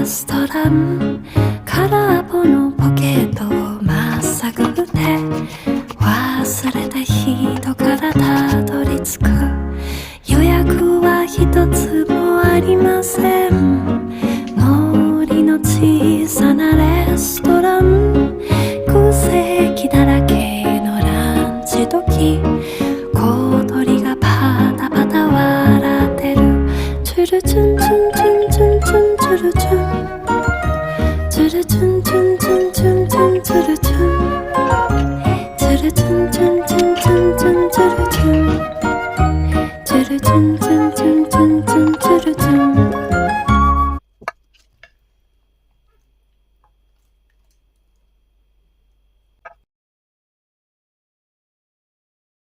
ストラン空っぽのポケットをまっさぐって忘れた人からたどり着く。予約は一つもありません。森の小さなレストラン、空席だらけのランチ時、小鳥がパタパタ笑ってる。チュルチュンチュンチュンチュンチュンチュルチュンチュルチュン